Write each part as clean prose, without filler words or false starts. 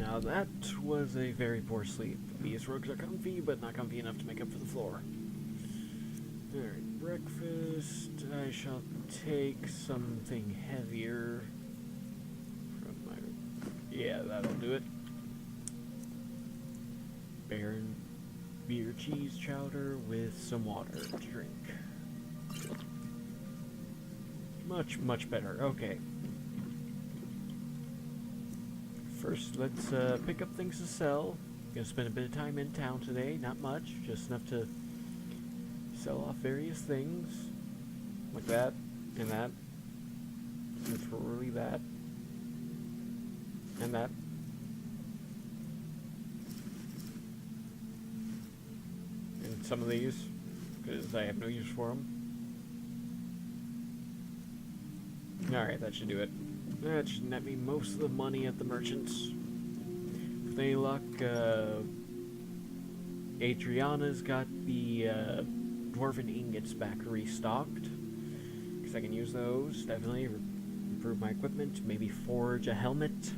Now that was a very poor sleep. These rugs are comfy, but not comfy enough to make up for the floor. Alright, breakfast. I shall take something heavier from my... Yeah, that'll do it. Beer cheese chowder with some water to drink. Much better. Okay. First, let's pick up things to sell. Gonna spend a bit of time in town today. Not much, just enough to sell off various things. Like that, and that. And probably that. And that. And some of these, because I have no use for them. Alright, that should do it. That should net me most of the money at the merchants. With any luck, Adriana's got the dwarven ingots back restocked. Because I can use those, definitely. Improve my equipment, maybe forge a helmet.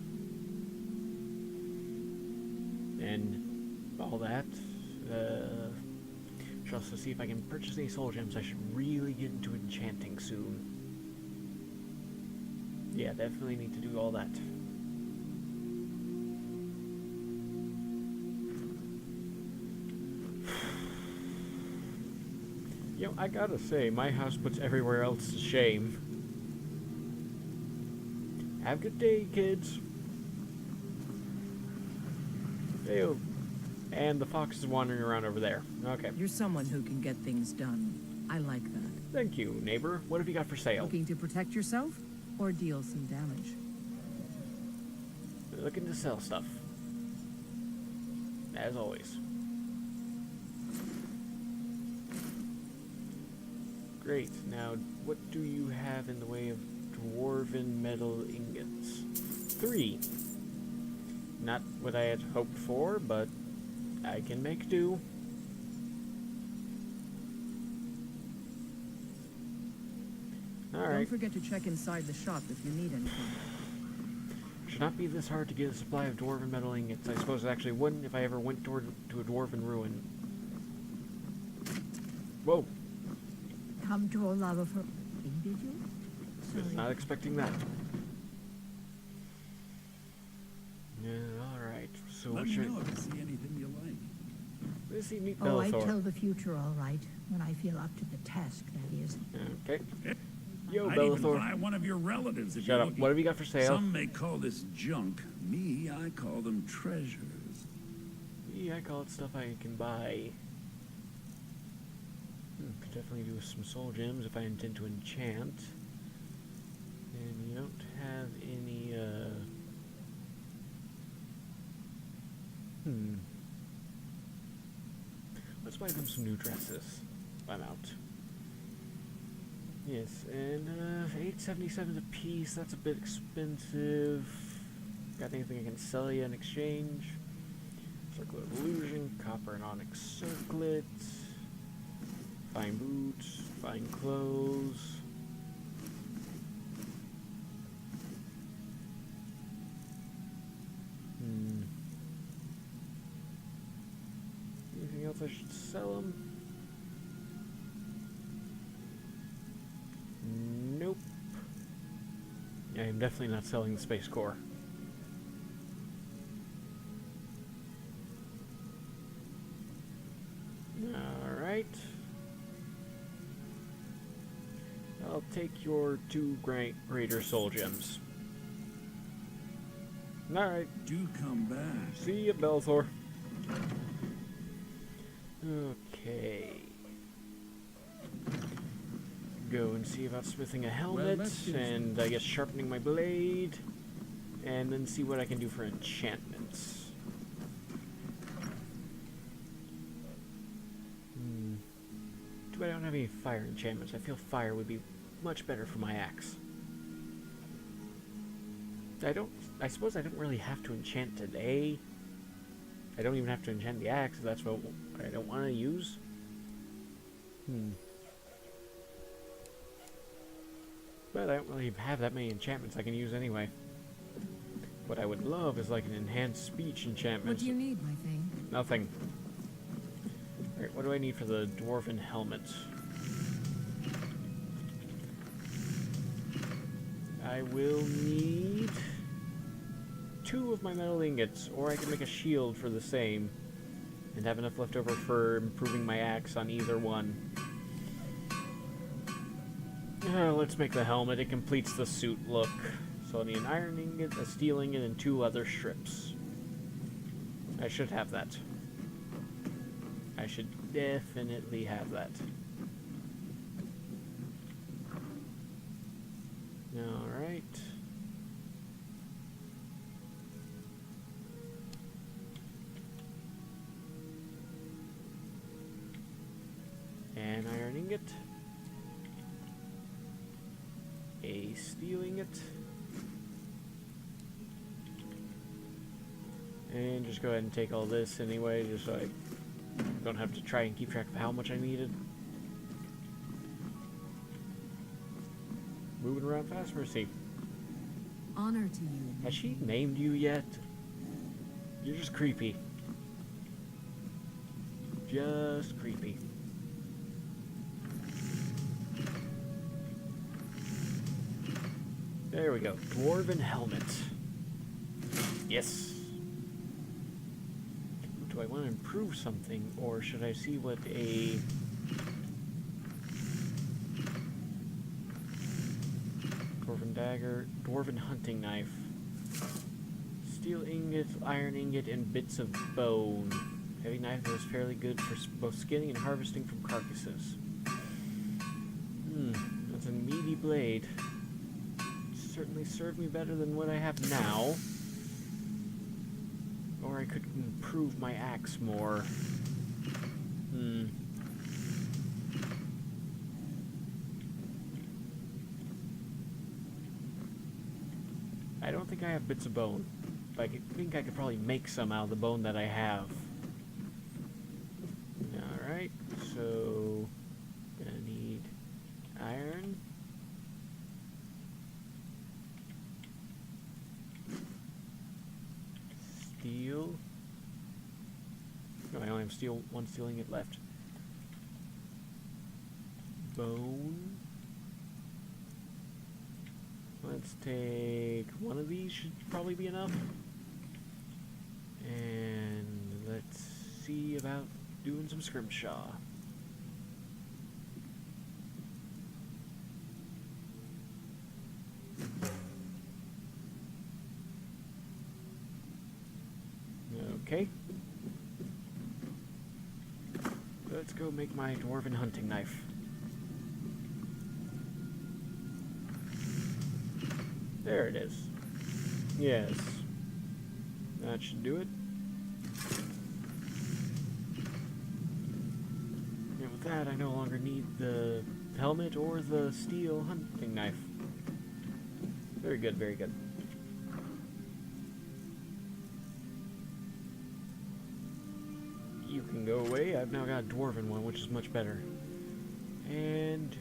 And all that. Should also see if I can purchase any soul gems. I should really get into enchanting soon. Yeah, definitely need to do all that. You know, I gotta say, my house puts everywhere else to shame. Have a good day, kids. Ew. And the fox is wandering around over there. Okay. You're someone who can get things done. I like that. Thank you, neighbor. What have you got for sale? Looking to protect yourself or deal some damage? Looking to sell stuff. As always. Great. Now, what do you have in the way of dwarven metal ingots? 3. Not what I had hoped for, but I can make do. Alright. Don't forget to check inside the shop if you need anything. Should not be this hard to get a supply of dwarven metal ingots. I suppose it actually wouldn't if I ever went to a dwarven ruin. Whoa. Come to a love of her, did you? Was not expecting that. Yeah, alright. So Let what me should... know if you see anything you like. Let's see, meet Oh, I Bellathor. tell the future all right, when I feel up to the task, that is. Okay. Yo, I'd even Bellathor. buy one of your relatives if Shut you're up. looking. What have you got for sale? Some may call this junk. Me, I call them treasures. Yeah, I call it stuff I can buy. Could definitely do with some soul gems if I intend to enchant. And you don't have any, Let's buy them some new dresses. I'm out. Yes, and, $8.77 a piece. That's a bit expensive. Got anything I can sell you in exchange? Circle of Illusion, Copper and Onyx Circlet. Fine boots, fine clothes. Anything else I should sell them? Nope. I am definitely not selling the Space Core. Alright. I'll take your 2 greater soul gems. Alright. Do come back. See ya, Bellathor. Okay. Go and see about smithing a helmet, and I guess sharpening my blade, and then see what I can do for enchantments. Too bad I don't have any fire enchantments. I feel fire would be much better for my axe. I suppose I don't really have to enchant today. I don't even have to enchant the axe if that's what I don't want to use. But I don't really have that many enchantments I can use anyway. What I would love is like an enhanced speech enchantment. What do you need, my thing? Nothing. Alright, what do I need for the dwarven helmet? I will need 2 of my metal ingots, or I can make a shield for the same, and have enough left over for improving my axe on either one. Let's make the helmet. It completes the suit look. So I'll need an iron ingot, a steel ingot, and 2 leather strips. I should have that. I should definitely have that. Alright. An iron ingot. A steel ingot. And just go ahead and take all this anyway, just so I don't have to try and keep track of how much I needed. Moving around fast, Mercy. Honor to you. Has she named you yet? You're just creepy. Just creepy. There we go. Dwarven helmet. Yes. Do I want to improve something, or should I see what a... Dwarven dagger, dwarven hunting knife, steel ingot, iron ingot, and bits of bone. Heavy knife that is fairly good for both skinning and harvesting from carcasses. That's a meaty blade. Certainly serve me better than what I have now. Or I could improve my axe more. I don't think I have bits of bone, but I think I could probably make some out of the bone that I have. Alright, so... gonna need iron. Steel. No, I only have one steel ingot left. Bone. Let's take one of these, should probably be enough. And let's see about doing some scrimshaw. Okay. Let's go make my dwarven hunting knife. There it is. Yes. That should do it. And with that, I no longer need the helmet or the steel hunting knife. Very good, very good. You can go away. I've now got a dwarven one, which is much better. And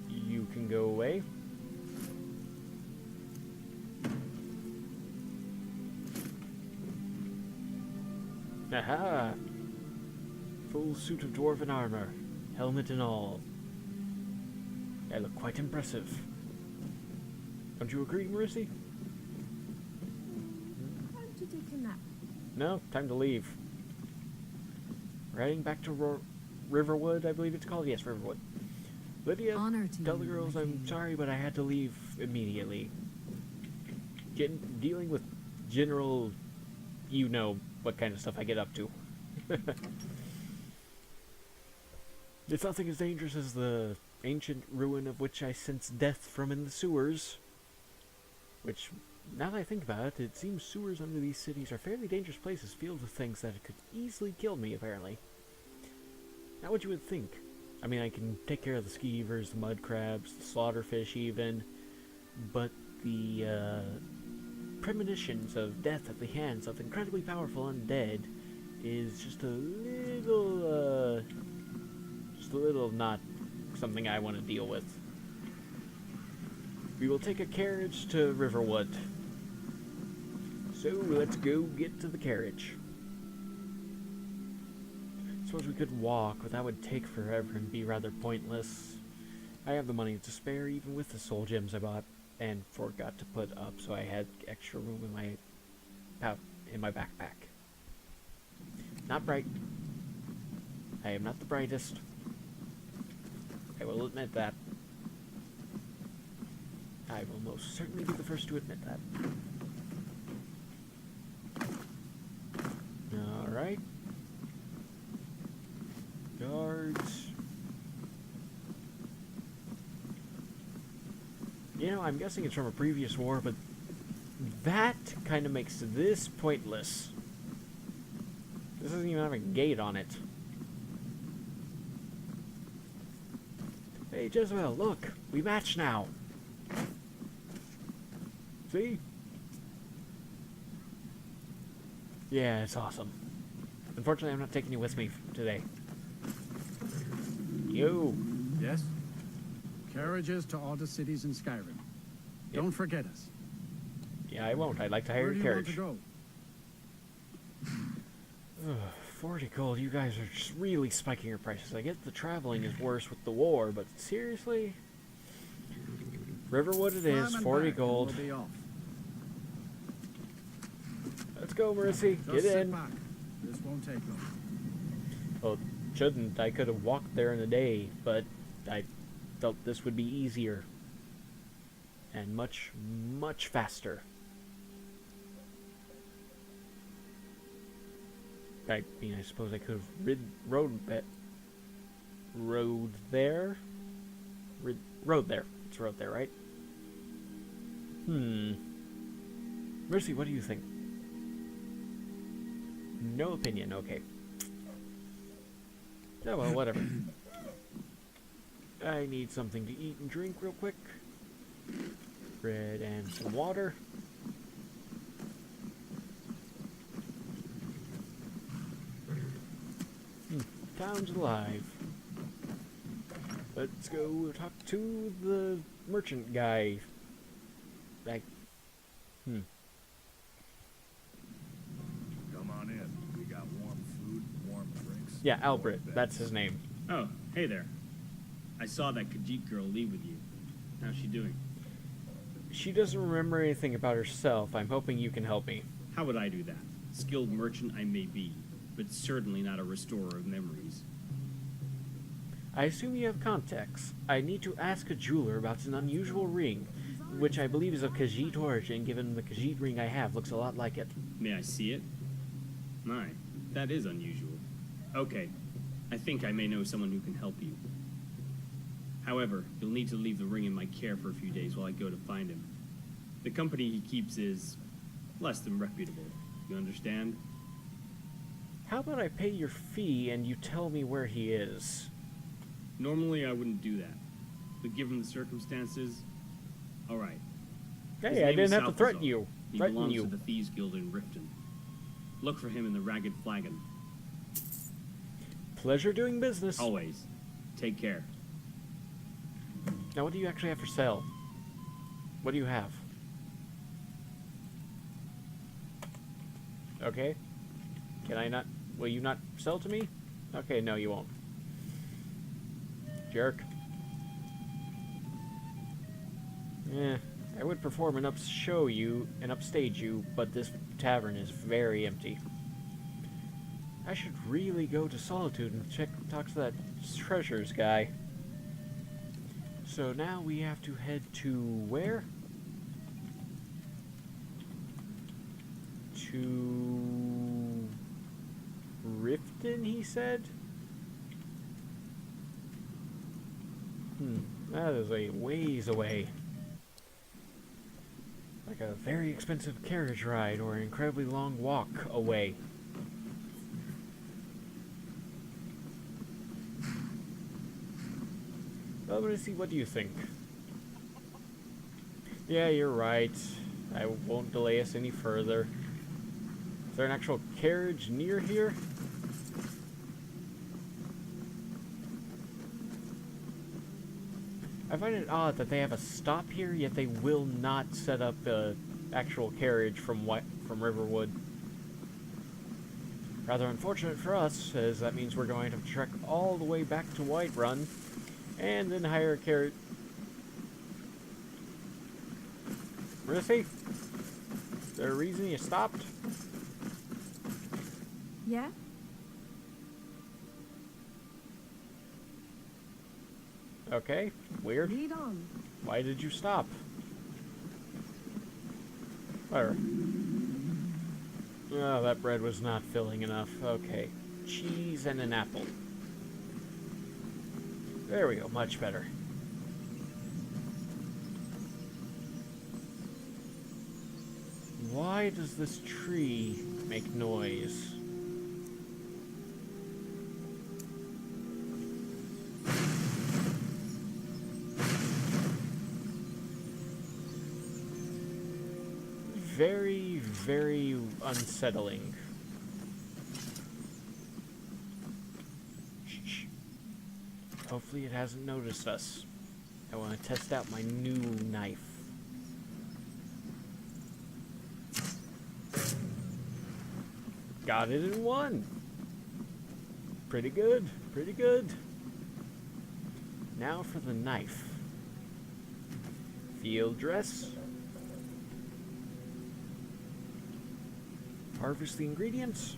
you can go away. Aha! Full suit of dwarven armor, helmet and all. I look quite impressive. Don't you agree, Marissy? Time to take a nap. No, time to leave. Riding back to Riverwood, I believe it's called? Yes, Riverwood. Lydia, Honor to tell the you, girls my I'm king. sorry, but I had to leave immediately. Dealing with general, you know what kind of stuff I get up to. It's nothing as dangerous as the ancient ruin of which I sense death from in the sewers. Which, now that I think about it, it seems sewers under these cities are fairly dangerous places filled with things that could easily kill me, apparently. Not what you would think. I mean, I can take care of the skeevers, the mud crabs, the slaughterfish even, but the premonitions of death at the hands of incredibly powerful undead is just a little not something I want to deal with. We will take a carriage to Riverwood. So let's go get to the carriage. Suppose we could walk, but that would take forever and be rather pointless. I have the money to spare even with the soul gems I bought and forgot to put up, so I had extra room in my backpack. Not bright. I am not the brightest. I will admit that. I will most certainly be the first to admit that. Alright. Guards. You know, I'm guessing it's from a previous war, but that kind of makes this pointless. This doesn't even have a gate on it. Hey, Jezebel, look! We match now! See? Yeah, it's awesome. Unfortunately, I'm not taking you with me today. You! Yes? Carriages to all the cities in Skyrim. Yep. Don't forget us. Yeah, I won't. I'd like to hire Where a do you carriage. want to go? Ugh, 40 gold, you guys are just really spiking your prices. I get the traveling is worse with the war, but seriously? Riverwood it is, Climb and 40 back, and gold. We'll be off. Let's go, Mercy. Just Get sit in. back. This won't take long. Well, shouldn't. I could have walked there in a day, but I felt this would be easier. And much, much faster. I mean, I suppose I could have rode there. Rode there. It's rode there, right? Mercy, what do you think? No opinion, okay. Oh, well, whatever. I need something to eat and drink real quick. Bread and some water. Town's alive. Let's go talk to the merchant guy. Come on in. We got warm food, warm drinks. Yeah, warm Albert. beds. That's his name. Oh, hey there. I saw that Khajiit girl leave with you. How's she doing? She doesn't remember anything about herself. I'm hoping you can help me. How would I do that? Skilled merchant I may be, but certainly not a restorer of memories. I assume you have contacts. I need to ask a jeweler about an unusual ring, which I believe is of Khajiit origin, given the Khajiit ring I have looks a lot like it. May I see it? My, that is unusual. Okay, I think I may know someone who can help you. However, you'll need to leave the ring in my care for a few days while I go to find him. The company he keeps is less than reputable. You understand? How about I pay your fee and you tell me where he is? Normally I wouldn't do that, but given the circumstances, all right. His Hey, I name is didn't have to threaten Salthazar. you. He Threaten belongs you. to the Thieves Guild in Riften. Look for him in the Ragged Flagon. Pleasure doing business. Always. Take care. Now, what do you actually have for sale? What do you have? Okay. Can I not? Will you not sell to me? Okay, no, you won't. Jerk. I would perform and upstage you, but this tavern is very empty. I should really go to Solitude and talk to that treasures guy. So now we have to head to where? To Riften, he said? That is a ways away. Like a very expensive carriage ride or an incredibly long walk away. Well, let's see, what do you think? Yeah, you're right. I won't delay us any further. Is there an actual carriage near here? I find it odd that they have a stop here, yet they will not set up a actual carriage from from Riverwood. Rather unfortunate for us, as that means we're going to have to trek all the way back to Whiterun, and then hire a carrot. Rissy? Is there a reason you stopped? Yeah? Okay, weird. Lead on. Why did you stop? Whatever. Oh, that bread was not filling enough. Okay. Cheese and an apple. There we go, much better. Why does this tree make noise? Very, very unsettling. Shh. Hopefully it hasn't noticed us. I want to test out my new knife. Got it in one. Pretty good, pretty good. Now for the knife. Field dress. Harvest the ingredients.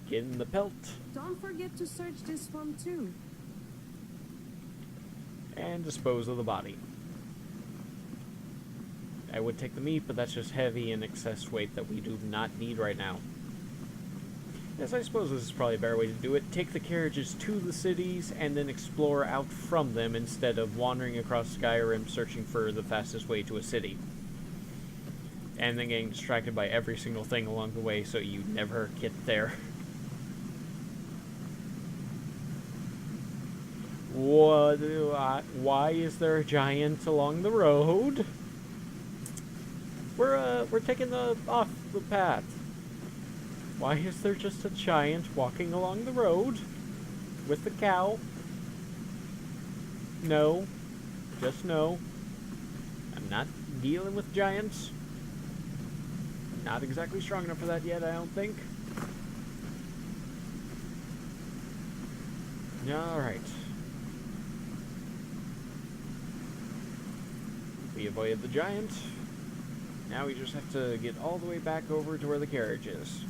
Skin the pelt. Don't forget to search this one too. And dispose of the body. I would take the meat, but that's just heavy and excess weight that we do not need right now. Yes, I suppose this is probably a better way to do it. Take the carriages to the cities and then explore out from them instead of wandering across Skyrim searching for the fastest way to a city. And then getting distracted by every single thing along the way so you never get there. Why is there a giant along the road? We're taking off the path. Why is there just a giant walking along the road with the cow? No. Just no. I'm not dealing with giants. Not exactly strong enough for that yet, I don't think. Alright. We avoided the giant. Now we just have to get all the way back over to where the carriage is.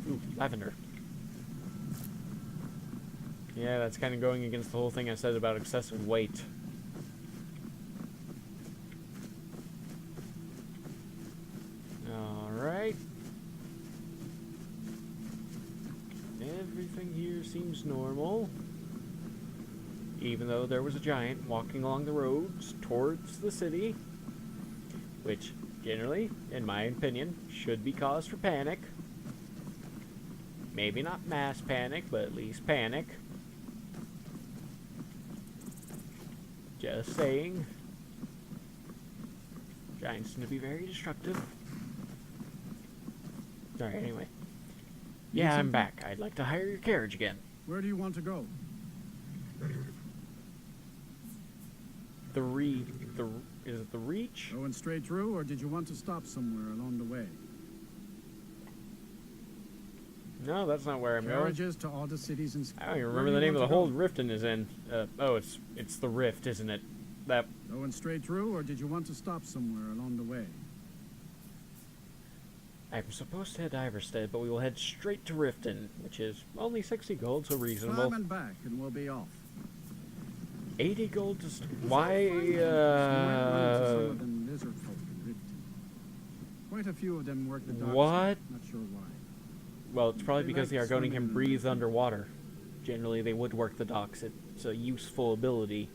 Ooh, lavender. Yeah, that's kind of going against the whole thing I said about excessive weight. Alright. Everything here seems normal. Even though there was a giant walking along the roads towards the city. Which, generally, in my opinion, should be cause for panic. Maybe not mass panic, but at least panic. Just saying. Giants tend to be very destructive. Alright, anyway. Yeah, I'm back. I'd like to hire your carriage again. Where do you want to go? Is it the Reach? Going straight through, or did you want to stop somewhere along the way? No, that's not where I'm going. Carriages to all the cities and... I don't even remember the name of the hole Riften is in. Oh, it's the Rift, isn't it? That... Going straight through, or did you want to stop somewhere along the way? I'm supposed to head to Iverstead, but we will head straight to Riften, which is only 60 gold, so reasonable. Climb and back, and we'll be off. 80 gold to... Why, Some of them lizard folk in Riften. Quite a few of them work the docks. What? Not sure why. Well, it's probably They because the like Argonian can swimming. breathe underwater. Generally, they would work the docks. It's a useful ability.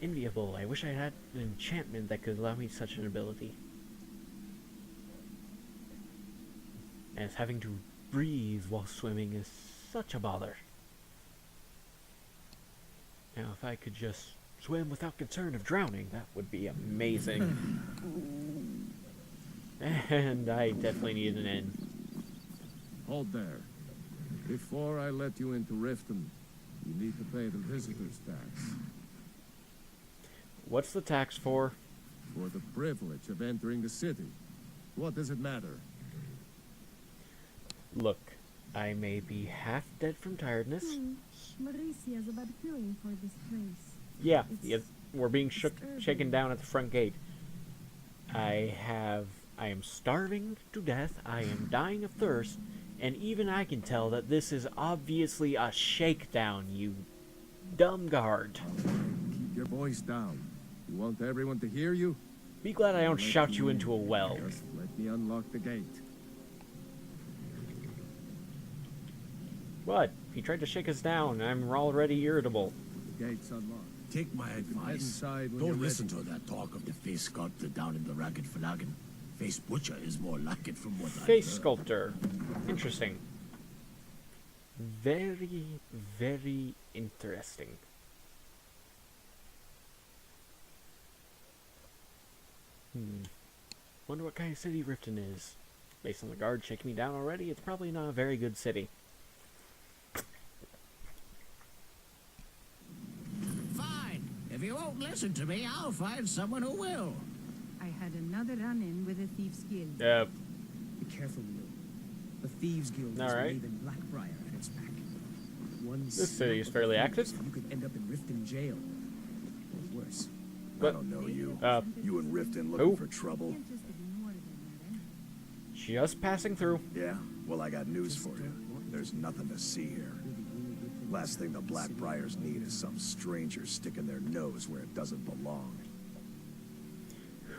Enviable. I wish I had an enchantment that could allow me such an ability. As having to breathe while swimming is such a bother. Now, if I could just swim without concern of drowning, that would be amazing. And I definitely need an inn. Hold there. Before I let you into Riften, you need to pay the visitor's tax. What's the tax for? For the privilege of entering the city. What does it matter? Look, I may be half dead from tiredness. Mauricia has a bad feeling for this place. Yeah, It's we're being shaken disturbing. down at the front gate. I am starving to death, I am dying of thirst, and even I can tell that this is obviously a shakedown, you dumb guard. Keep your voice down. You want everyone to hear you? Be glad I don't shout you into a well. Just let me unlock the gate. What? He tried to shake us down, and I'm already irritable. The gate's unlocked. Take my Head advice. inside when you're Don't listen ready. to that talk of the face sculptor down in the Ragged Flagon. Face butcher is more like it from what I've Face heard. sculptor. Interesting. Very, very interesting. Wonder what kind of city Riften is. Based on the guard shaking me down already, it's probably not a very good city. Fine. If you won't listen to me, I'll find someone who will. I had another run-in with a Thieves Guild. Be careful, Leo. The Thieves Guild All is right. waving Blackbriar at its back. One This city snap is of fairly the active. fingers, You could end up in Riften jail. Or worse. What? I don't know you. Uh, You and Riften Who? looking for trouble? Interested in more than that, eh? Just passing through. Yeah? Well, I got news for you. There's nothing to see here. Last thing the Blackbriars need is some stranger sticking their nose where it doesn't belong.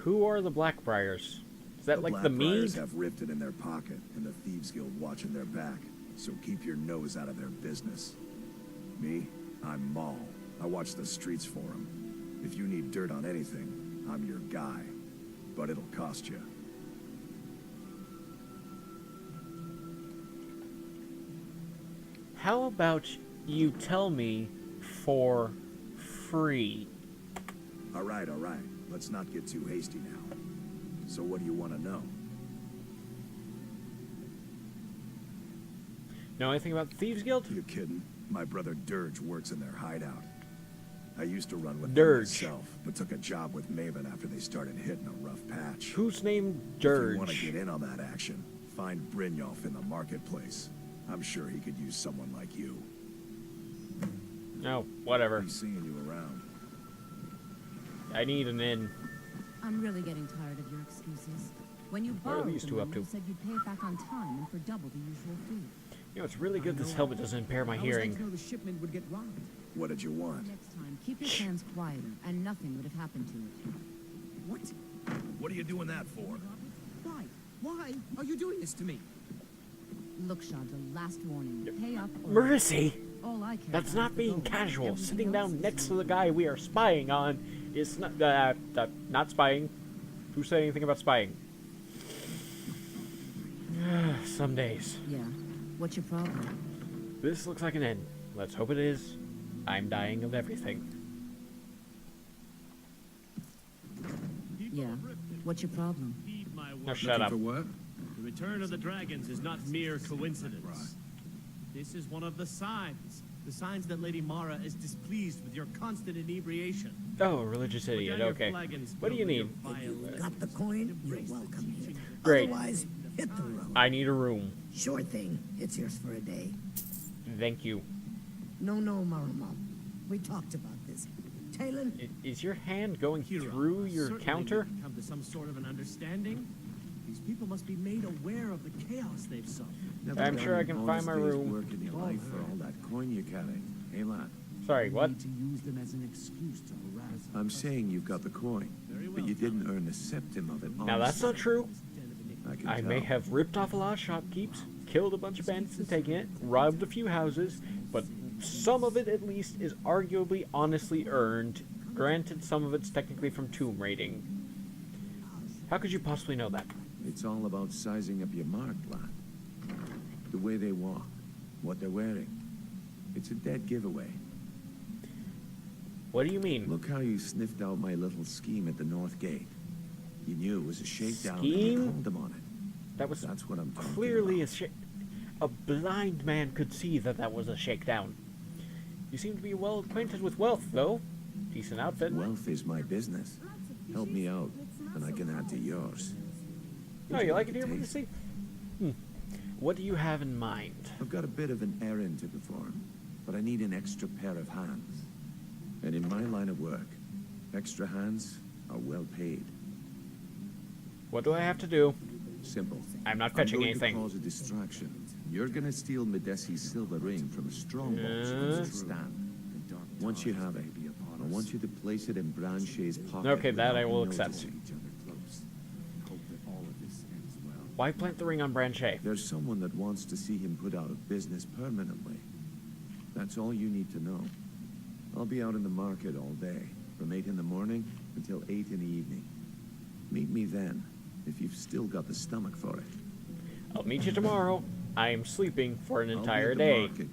Who are the Blackbriars? Is that like the Blackbriars Mead? have Riften in their pocket, and the Thieves Guild watching their back. So keep your nose out of their business. Me? I'm Maul. I watch the streets for them. If you need dirt on anything, I'm your guy. But it'll cost you. How about you tell me for free? All right, all right. Let's not get too hasty now. So what do you want to know? Know anything about the Thieves Guild? You kidding? My brother Dirge works in their hideout. I used to run with Dirge. them myself, but took a job with Maven after they started hitting a rough patch. Who's named If you want to Dirge? get in on that action, find Brynjolf in the marketplace. I'm sure he could use someone like you. No, whatever. I'm seeing you around. I need an inn. I'm really getting tired of your excuses. When you What are borrowed these the two up money, to? you said you'd pay it back on time and for double the usual fee. You know, it's really good this helmet doesn't impair my I was meant hearing. to know the shipment would get robbed. What did you want? Next time, keep your hands quieter, and nothing would have happened to it. What? What are you doing that for? Why? Why are you doing this to me? Look, Shanta, last warning. Pay up or... Mercy! All I care That's about not is the being gold. casual. Everything Sitting else down is next to the irrelevant. guy we are spying on is not spying. Who said anything about spying? Some days. Yeah. What's your problem? This looks like an inn. Let's hope it is. I'm dying of everything. Yeah. What's your problem? Now shut up. For what? The return of the dragons is not mere coincidence. This is one of the signs. The signs that Lady Mara is displeased with your constant inebriation. Oh, a religious Put idiot. down your Okay. flagons What do you filled with need? your vile Got the coin? You're welcome here. Great. Otherwise, hit the road. I need a room. Sure thing. It's yours for a day. Thank you. No, Maramo. We talked about this. Talon, Is your hand going Hero, through your certainly counter? we can come to some sort of an understanding. These people must be made aware of the chaos they've suffered. I'm sure I can find my room. Work in your life for all that coin you carry. Hey, lad. Sorry, what? Need to use them as an excuse to harass. I'm saying you've got the coin, but you didn't earn the septim of it. Now that's not true. I can I tell. may have ripped off a lot of shopkeepes, killed a bunch of bandits and taken it, robbed a few houses, but some of it at least is arguably honestly earned. Granted, some of it's technically from tomb raiding. How could you possibly know that? It's all about sizing up your mark, lad. The way they walk, what they're wearing. It's a dead giveaway. What do you mean? Look how you sniffed out my little scheme at the North Gate. You knew it was a shakedown and you Scheme? called them on it. That was That's what I'm talking clearly about. a blind man could see that that was a shakedown. You seem to be well acquainted with wealth, though. Decent outfit. Wealth is my business. Help me out, and I can add to yours. Oh, Would you like it a here, taste? Mercy? What do you have in mind? I've got a bit of an errand to perform, but I need an extra pair of hands. And in my line of work, extra hands are well paid. What do I have to do? Simple. I'm not fetching I'm going anything. to cause a distraction. You're going to steal Medesi's silver ring from a stronghold she wants to stand. Once you have it, I want you to place it in Branchet's pocket. Okay, that I without will him accept. noticing. Why plant the ring on Branchet? There's someone that wants to see him put out of business permanently. That's all you need to know. I'll be out in the market all day, from 8 in the morning until 8 in the evening. Meet me then, if you've still got the stomach for it. I'll meet you tomorrow. I am sleeping for an I'll be entire at the day. market.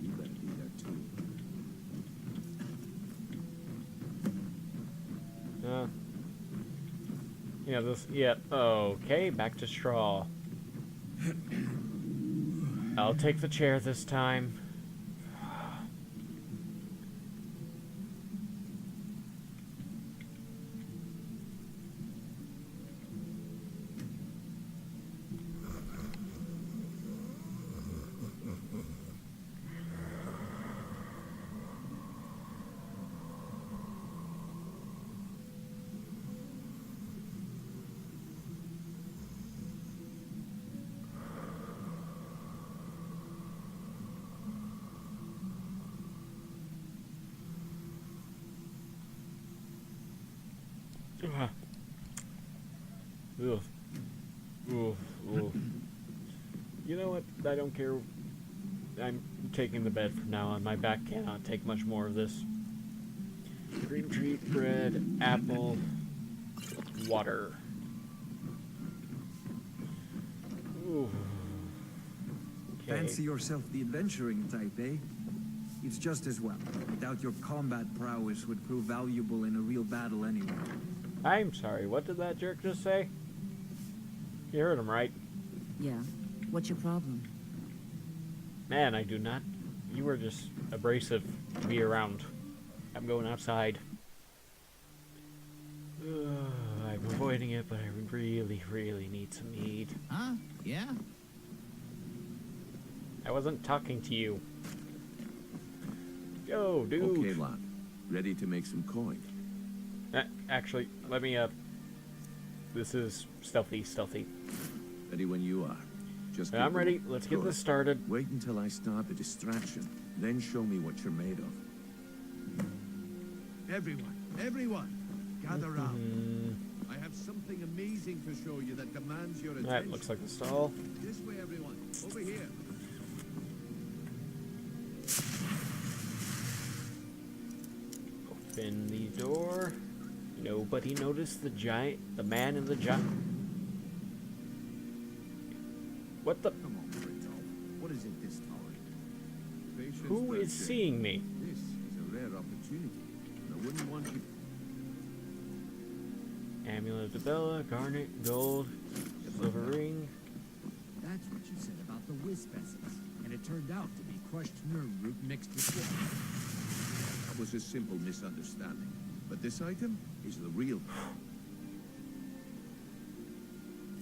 You better be there too. Yeah, this, yeah, okay, back to straw. I'll take the chair this time. Ugh. Ugh. Ugh. You know what? I don't care. I'm taking the bed from now on. My back cannot take much more of this. Green treat, bread, apple, water. Ooh. Okay. Fancy yourself the adventuring type, eh? It's just as well. I doubt your combat prowess would prove valuable in a real battle anyway. I'm sorry, what did that jerk just say? You heard him, right? Yeah. What's your problem? Man, I do not. You were just abrasive to be around. I'm going outside. I'm avoiding it, but I really, really need some meat. Huh? Yeah? I wasn't talking to you. Yo, dude. Okay, lad. Ready to make some coin. Actually, let me, this is stealthy. Ready when you are. Just I'm keep ready. going. Let's get Good. this started. Wait until I start the distraction. Then show me what you're made of. Everyone, gather round. I have something amazing to show you that demands your attention. That looks like the stall. This way, everyone. Over here. Open the door. Nobody noticed the man in the giant. What the? Come on, Brito. What is it this time? Patience, Who is Branchet. seeing me? This is a rare opportunity. And I wouldn't want you... Amulet of Bella, garnet, gold, silver ring. That's what you said about the wisp essence. And it turned out to be crushed nerve root mixed with water. That was a simple misunderstanding. But this item is the real...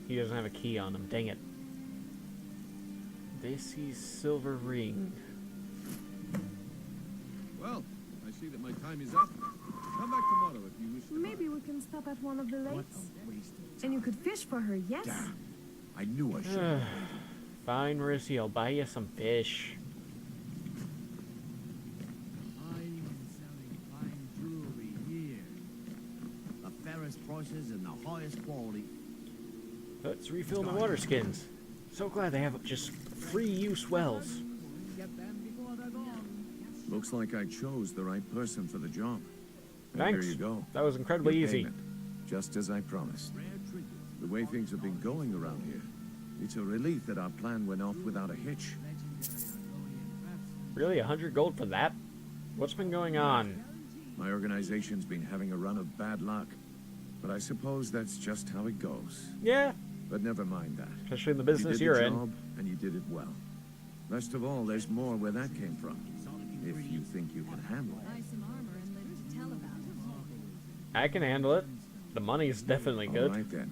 He doesn't have a key on him. Dang it. This is silver ring. Well, I see that my time is up. Come back tomorrow if you wish to. Maybe we can stop at one of the What lakes. a waste of time. And you could fish for her, yes? Damn. I knew I should have. Fine, Marissy, I'll buy you some fish. I'm selling fine jewelry here. The fairest prices and the highest quality. Let's refill my water skins. So glad they have just free use wells. Get them before they're gone. Looks like I chose the right person for the job. And Thanks. here you go. That was incredibly Your easy. payment, just as I promised. Rare trinket. The way things have been going around here, it's a relief that our plan went off without a hitch. Really, 100 gold for that? What's been going on? My organization's been having a run of bad luck. but I suppose that's just how it goes. Yeah, But never mind that. especially in the business you you're did the in. job, and you did it well. Best of all, there's more where that came from. If you think you can handle it. Buy some armor and live to tell about it. I can handle it. The money's definitely good. All right then.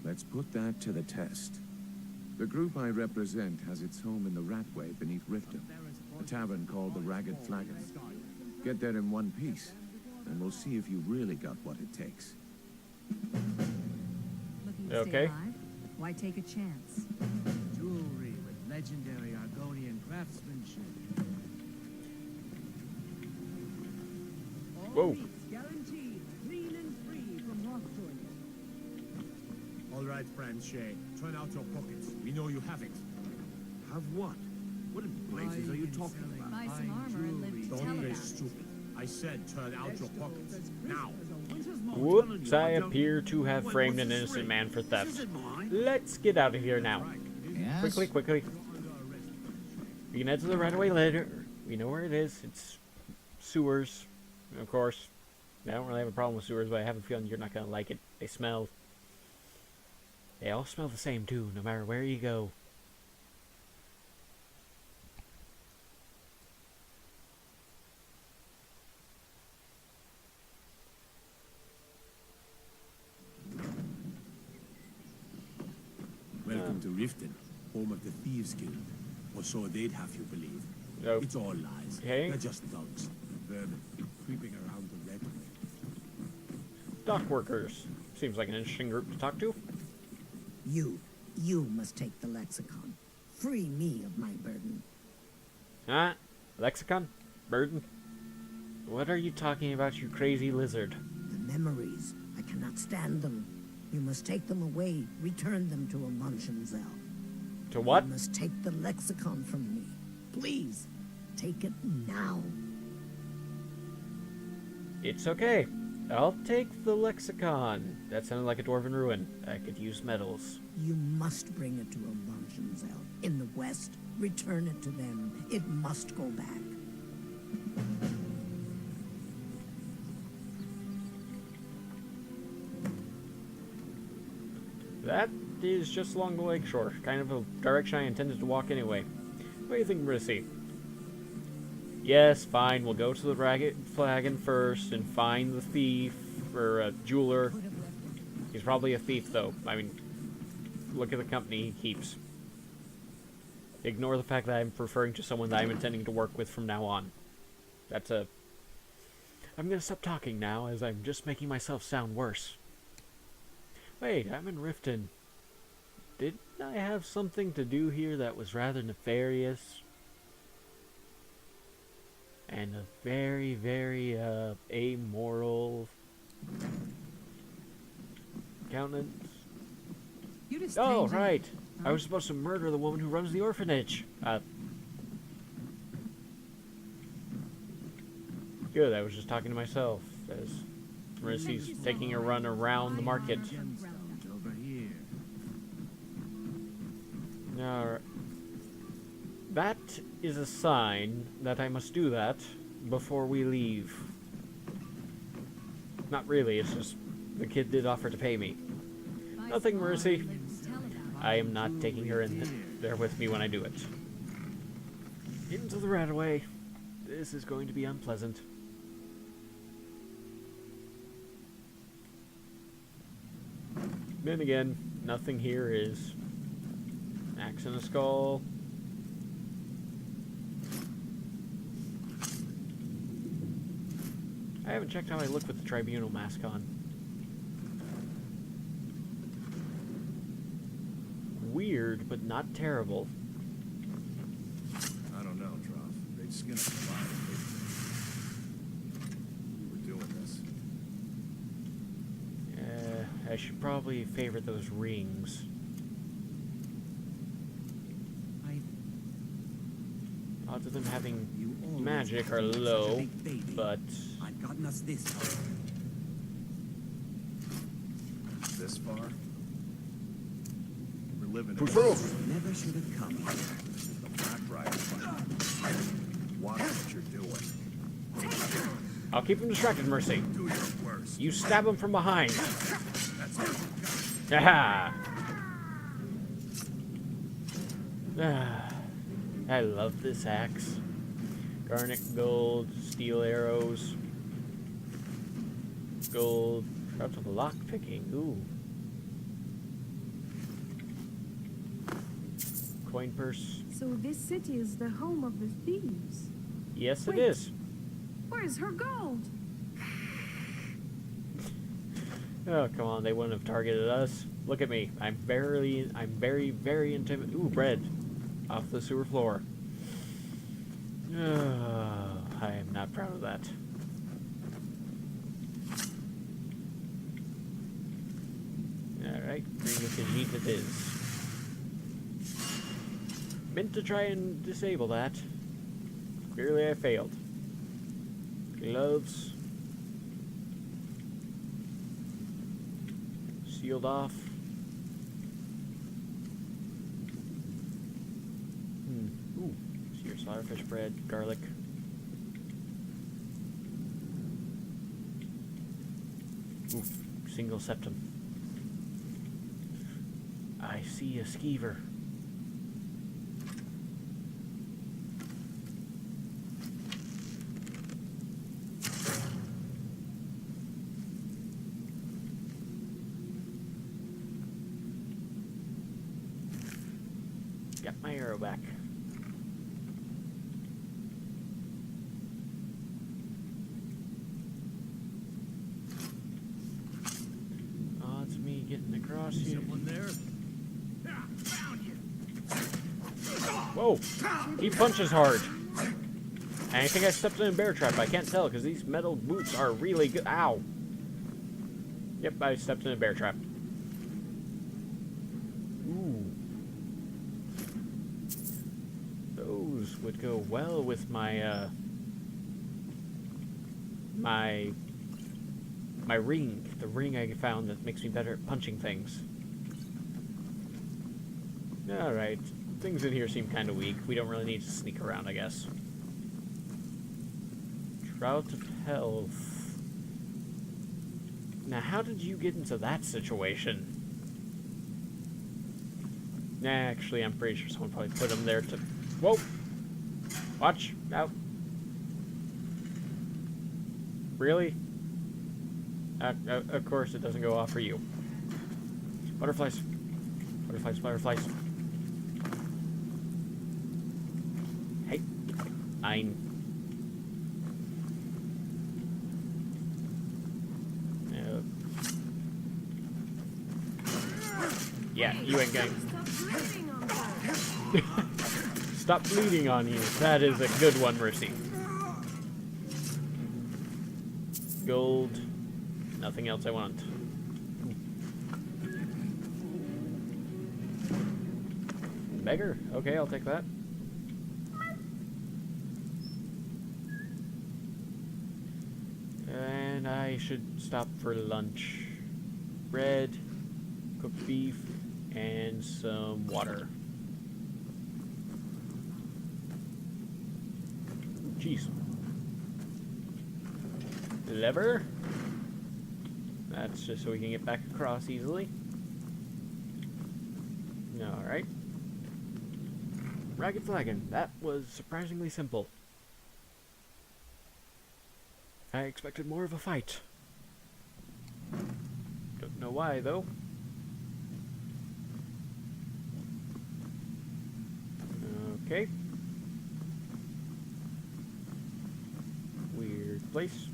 Let's put that to the test. The group I represent has its home in the Ratway beneath Riften, a tavern called the Ragged Flagon. Get there in one piece, and we'll see if you really got what it takes. Looking to Okay. stay alive? Why take a chance? Jewelry with legendary Argonian craftsmanship. Whoa. Guaranteed, clean and free from rockjoy. All right, friend Shay. Turn out your pockets. We know you have it. Have what? What in blazes are you talking about? Buy some armor and live to tell Don't be about it. stupid. I said turn out your pockets. Now. Whoops, I appear to have framed an innocent man for theft. Let's get out of here now. Yes? Quickly, quickly. We can head to the Rataway later. We know where it is. It's sewers, of course. I don't really have a problem with sewers, but I have a feeling you're not going to like it. They smell. They all smell the same, too, no matter where you go. Welcome to Riften, home of the Thieves Guild. Or so they'd have you believe. Oh. It's all lies. Okay. They're just thugs. Vermin creeping around the Red Way. Dock workers. Seems like an interesting group to talk to. You must take the lexicon. Free me of my burden. Huh? Lexicon? Burden? What are you talking about, you crazy lizard? The memories, I cannot stand them. You must take them away, return them to a Munchenzel. To what? You must take the lexicon from me. Please, take it now. It's okay. I'll take the lexicon. That sounded like a dwarven ruin. I could use metals. You must bring it to a Munchenzel. In the west, return it to them. It must go back. That is just along the lakeshore. Kind of a direction I intended to walk anyway. What do you think, Marissy? Yes, fine. We'll go to the Ragged Flagon first and find the thief, or jeweler. He's probably a thief, though. I mean, look at the company he keeps. Ignore the fact that I'm referring to someone that I'm intending to work with from now on. That's a... I'm gonna stop talking now, as I'm just making myself sound worse. Wait, I'm in Riften. Didn't I have something to do here that was rather nefarious? And a very, very, amoral countenance? You just Oh, stranger. right. I was supposed to murder the woman who runs the orphanage. Good, I was just talking to myself as Marissy's taking a run around the market. Over here. Alright. That is a sign that I must do that before we leave. Not really, it's just the kid did offer to pay me. Buy Nothing, some armor Marissy. and live to tell about I am not taking her in there with me when I do it. Into the Rataway. This is going to be unpleasant. Then again, nothing here is axe and a skull. I haven't checked how I look with the tribunal mask on. Weird, but not terrible. I don't know, Droff. They'd skin us alive if we were doing this. I should probably favor those rings. Odds of them having magic are low, but I've gotten us this far. This far? We're living in Never should have come here. This is the Black Rider fight. Watch what you're doing. I'll keep them distracted, Mercy. Do your work. first. You stab him from behind. Aha! I love this axe. Garnet, gold, steel arrows. Gold. Shrouds of lock picking. Ooh. Coin purse. So this city is the home of the thieves. Yes, Wait. it is. Where's her gold? Oh, come on. They wouldn't have targeted us. Look at me. I'm very, very intimidated. Ooh, bread. Off the sewer floor. Oh, I am not proud of that. Alright, bring the Khajiit it is. Meant to try and disable that. Clearly I failed. Gloves. Sealed off. Ooh. Sear slaughterfish bread, garlic. Ooh, single septum. I see a skeever. Got my arrow back. Oh, it's me getting across here. Someone there? Whoa! He punches hard. And I think I stepped in a bear trap. I can't tell because these metal boots are really good. Ow! Yep, I stepped in a bear trap. Ooh. Those would go well with my, my ring. The ring I found that makes me better at punching things. Alright. Things in here seem kind of weak. We don't really need to sneak around, I guess. Trout of health. Now, how did you get into that situation? Nah, actually, I'm pretty sure someone probably put him there to... Whoa! Watch out. Really? Of course, it doesn't go off for you. Butterflies. Butterflies, butterflies. Hey. Yeah, you ain't going. Stop bleeding on you. That is a good one, Mercy. Gold. Nothing else I want. Beggar. Okay, I'll take that. And I should stop for lunch. Bread, cooked beef, and some water. Jeez. Lever. That's just so we can get back across easily. Alright. Ragged flagon. That was surprisingly simple. I expected more of a fight. Don't know why, though. Okay. Weird place.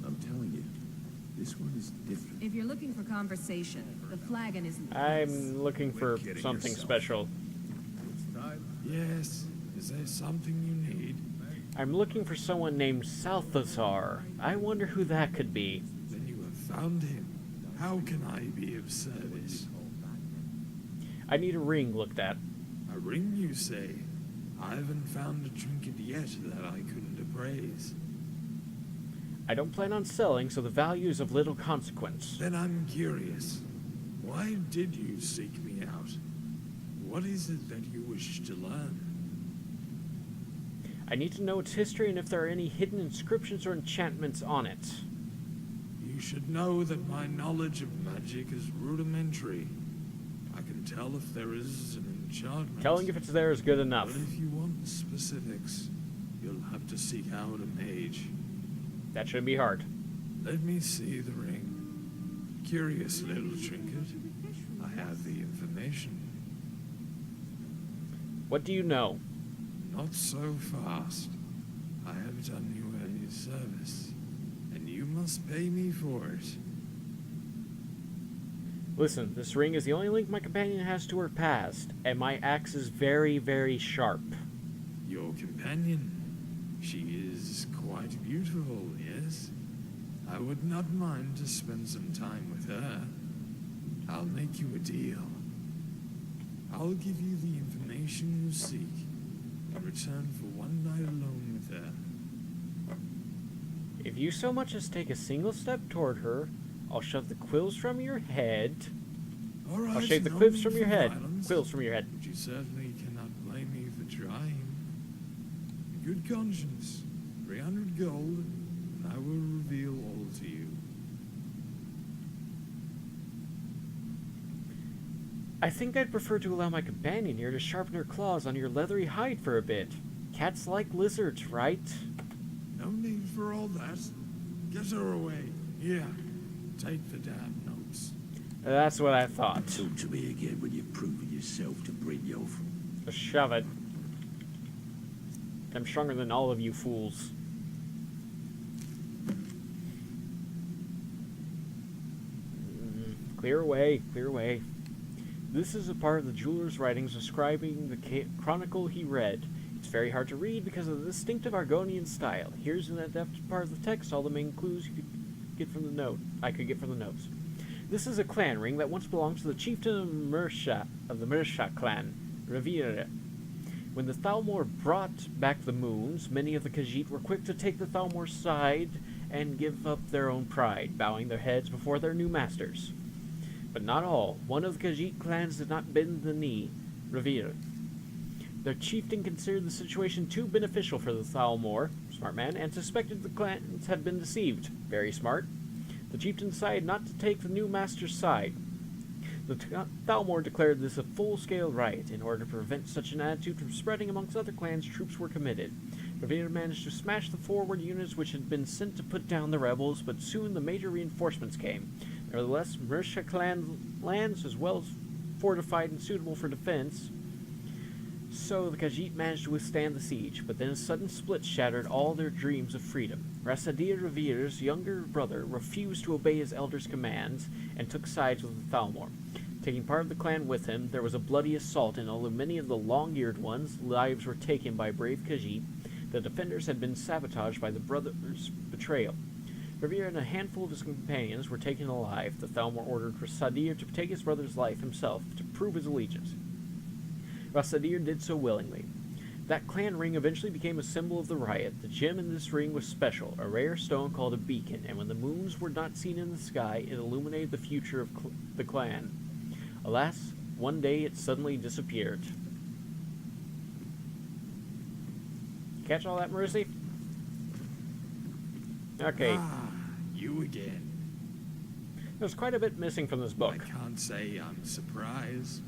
I'm telling you, this one is different. If you're looking for conversation, the flagon isn't the place. I'm looking for something special. Yes. Is there something you need? I'm looking for someone named Salthazar. I wonder who that could be. Then you have found him. How can I be of service? I need a ring looked at. A ring, you say? I haven't found a trinket yet that I couldn't appraise. I don't plan on selling, so the value is of little consequence. Then I'm curious. Why did you seek me out? What is it that you wish to learn? I need to know its history and if there are any hidden inscriptions or enchantments on it. You should know that my knowledge of magic is rudimentary. I can tell if there is an enchantment. Telling if it's there is good enough. But if you want specifics, you'll have to seek out a mage. That shouldn't be hard. Let me see the ring. Curious little trinket. I have the information. What do you know? Not so fast. I have done you a service, and you must pay me for it. Listen, this ring is the only link my companion has to her past, and my axe is very, very sharp. Your companion? She is quite beautiful, yes? I would not mind to spend some time with her. I'll make you a deal. I'll give you the information you seek in return for one night alone with her. If you so much as take a single step toward her, I'll shove the quills from your head. All right, I'll shave the no quills need from your for head. violence, Quills from your head. but you certainly cannot blame me for trying. In good conscience, 300 gold, and I will reveal all to you. I think I'd prefer to allow my companion here to sharpen her claws on your leathery hide for a bit. Cats like lizards, right? No need for all that. Get her away. Here, take the damn notes. That's what I thought. Talk to me again when you've proven yourself to Brynjolf. Just shove it. I'm stronger than all of you fools. Clear away, clear away. This is a part of the jeweler's writings describing the chronicle he read. It's very hard to read because of the distinctive Argonian style. Here's an adept part of the text, all the main clues you could get from the note. I could get from the notes. This is a clan ring that once belonged to the chieftain of the Mersha clan, Revira. When the Thalmor brought back the moons, many of the Khajiit were quick to take the Thalmor's side and give up their own pride, bowing their heads before their new masters. But not all. One of the Khajiit clans did not bend the knee, Revira. Their chieftain considered the situation too beneficial for the Thalmor, smart man, and suspected the clans had been deceived. Very smart. The chieftain decided not to take the new master's side. The Thalmor declared this a full-scale riot. In order to prevent such an attitude from spreading amongst other clans, troops were committed. Revere managed to smash the forward units which had been sent to put down the rebels, but soon the major reinforcements came. Nevertheless, Mersha clan lands as well as fortified and suitable for defense, so the Khajiit managed to withstand the siege, but then a sudden split shattered all their dreams of freedom. Rasadir Revere's younger brother refused to obey his elder's commands and took sides with the Thalmor. Taking part of the clan with him, there was a bloody assault, and although many of the long-eared ones' lives were taken by brave Khajiit, the defenders had been sabotaged by the brothers' betrayal. Revere and a handful of his companions were taken alive. The Thalmor ordered Rasadir to take his brother's life himself to prove his allegiance. Rasadir did so willingly. That clan ring eventually became a symbol of the riot. The gem in this ring was special, a rare stone called a beacon, and when the moons were not seen in the sky, it illuminated the future of the clan. Alas, one day it suddenly disappeared. Catch all that, Marisi? Okay. Ah, you again. There's quite a bit missing from this book. I can't say I'm surprised.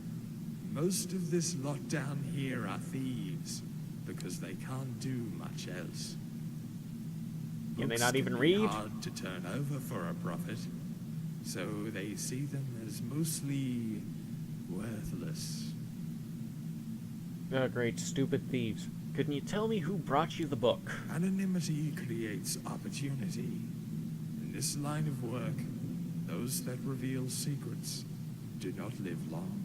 Most of this lot down here are thieves, because they can't do much else. Can they Books not even can be read? hard to turn over for a profit, so they see them as mostly worthless. Oh, great, stupid thieves. Couldn't you tell me who brought you the book? Anonymity creates opportunity. In this line of work, those that reveal secrets do not live long.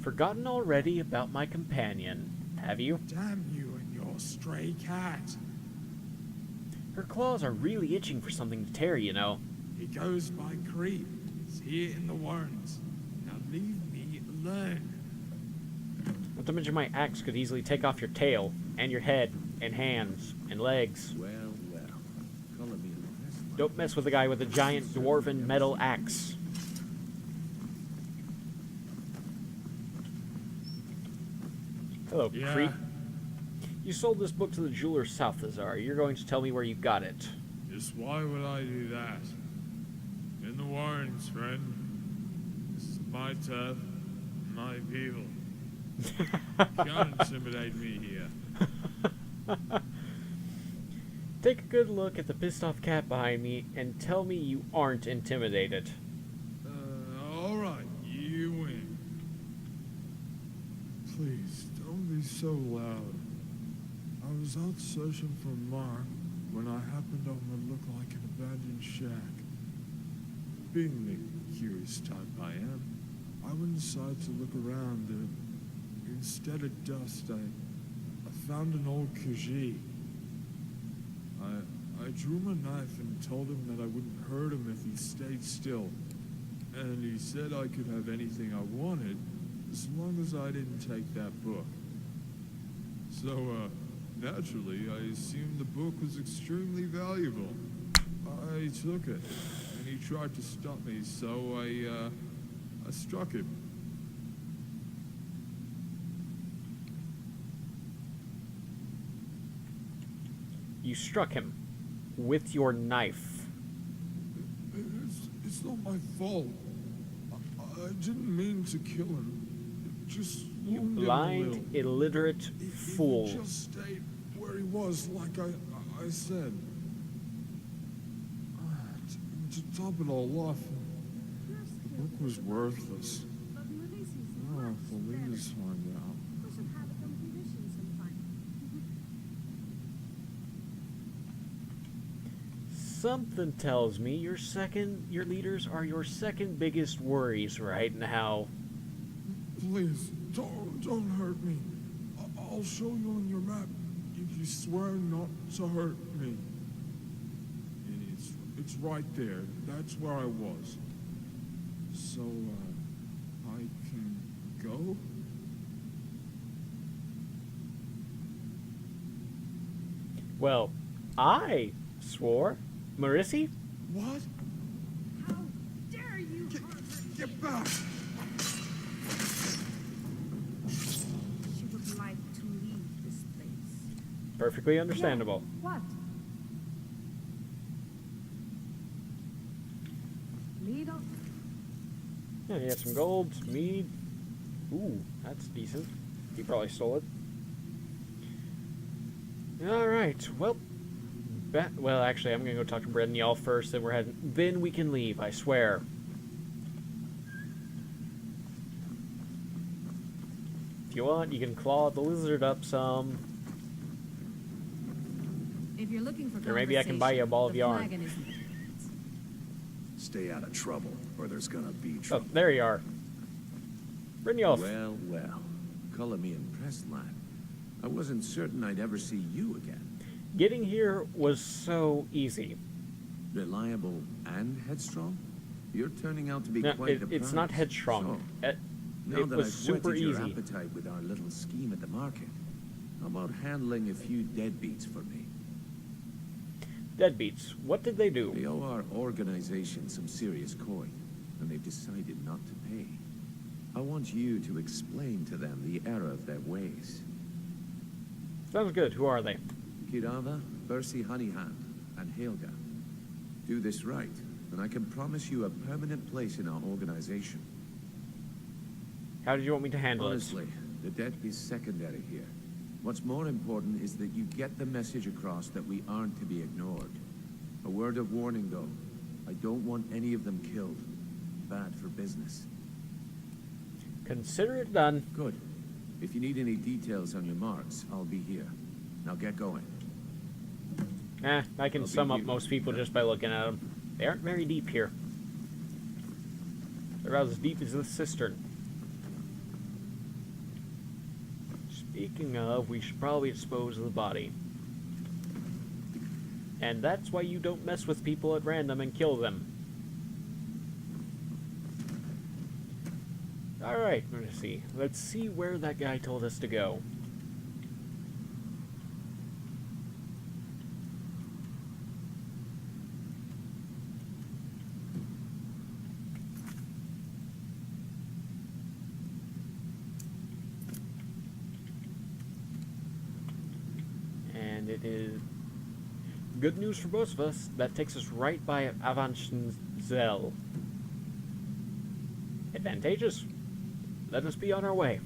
Forgotten already about my companion, have you? Damn you and your stray cat. Her claws are really itching for something to tear, you know. He goes by Creep. He's here in the Warrens. Now leave me alone. Not to mention my axe could easily take off your tail, and your head, and hands, and legs. Well, well. Color me a Don't mess with the guy with a giant dwarven metal axe. Hello, creep. You sold this book to the jeweler Southazar. You're going to tell me where you got it. Just why would I do that? In the warrens, friend. This is my turf, my people. You can't intimidate me here. Take a good look at the pissed off cat behind me and tell me you aren't intimidated. Alright, you win. Please, don't be so loud. I was out searching for Mark when I happened on what looked like an abandoned shack. Being the curious type I am, I went inside to look around and instead of dust, I found an old Khajiit. I drew my knife and told him that I wouldn't hurt him if he stayed still. And he said I could have anything I wanted as long as I didn't take that book. So, naturally, I assumed the book was extremely valuable. I took it, and he tried to stop me, so I struck him. You struck him with your knife. It's not my fault. I didn't mean to kill him. Just You wound him a blind, little. illiterate fool. He just stayed where he was, like I said. To top it all off, the book was worthless. Oh, if the leaders find out. Something tells me your leaders are your second biggest worries right now. Please, don't hurt me. I'll show you on your map if you swear not to hurt me. It's right there. That's where I was. So, I can go? Well, I swore. Marisi? What? How dare you? Get back! She would like to leave this place. Perfectly understandable. What? Lead on. Yeah, you got some gold, some mead. Ooh, that's decent. You probably stole it. Alright, well, actually, I'm gonna go talk to Brett and y'all first, then we can leave, I swear. If you want, you can claw the lizard up some. If you're looking for Or maybe I can buy you a ball of yarn. flagon isn't- Stay out of trouble, or there's gonna be Oh, trouble. there you are. Brynjolf. Well, well. Color me impressed, lad. I wasn't certain I'd ever see you again. Getting here was so easy. Reliable and headstrong? You're turning out to be No, quite the it's not prize. headstrong. So, now It that was I've super whetted your easy. appetite with our little scheme at the market, how about handling a few deadbeats for me? Deadbeats. What did they do? They owe our organization some serious coin, and they've decided not to pay. I want you to explain to them the error of their ways. Sounds good. Who are they? Kirava, Percy Honeyhand, and Helga. Do this right, and I can promise you a permanent place in our organization. How did you want me to handle Honestly, the debt is secondary here. What's more important is that you get the message across that we aren't to be ignored. A word of warning, though. I don't want any of them killed. Bad for business. it? Consider it done. Good. If you need any details on your marks, I'll be here. Now get going. I can I'll sum be up here. most people just by looking at them. They aren't very deep here. They're about as deep as this cistern. Speaking of, we should probably dispose of the body. And that's why you don't mess with people at random and kill them. Alright, let's see. Let's see where that guy told us to go. And it is good news for both of us. That takes us right by Avanchzel. Advantageous. Let us be on our way.